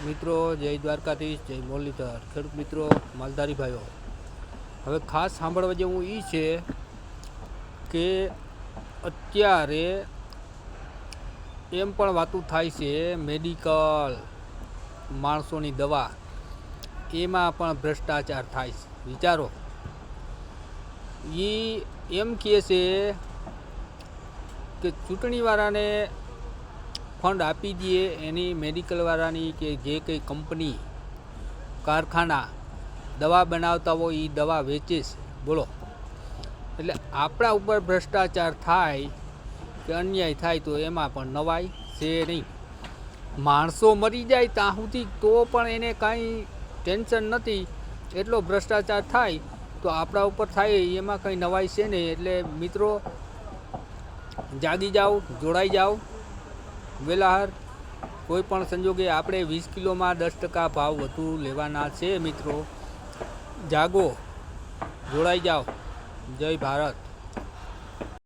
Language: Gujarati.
મિત્રો જય દ્વારકાધીશ, જય મુરલીધર, ખેડૂત મિત્રો, માલધારી ભાઈઓ. હવે ખાસ સાંભળવા જેવું એ છે કે અત્યારે એમ પણ વાતું થાય છે મેડિકલ માણસોની દવા એમાં પણ ભ્રષ્ટાચાર થાય છે. વિચારો, એ એમ કહે છે કે ચૂંટણીવાળાને ફંડ આપી દઈએ, એની મેડિકલવાળાની કે જે કંઈ કંપની કારખાના દવા બનાવતા હોય એ દવા વેચે છે. બોલો, એટલે આપણા ઉપર ભ્રષ્ટાચાર થાય કે અન્યાય થાય તો એમાં પણ નવાઈ છે નહીં. માણસો મરી જાય ત્યાં સુધી તો પણ એને કાંઈ ટેન્શન નથી, એટલો ભ્રષ્ટાચાર થાય તો આપણા ઉપર થાય એમાં કંઈ નવાઈ છે નહીં. એટલે મિત્રો જાગી જાઓ, જોડાઈ જાઓ વેલાહાર. કોઈ પણ સંજોગે આપણે 20 કિલોમાં 10% ભાવ વધુ લેવાના છે. મિત્રો જાગો, જોડાઈ જાઓ. જય ભારત.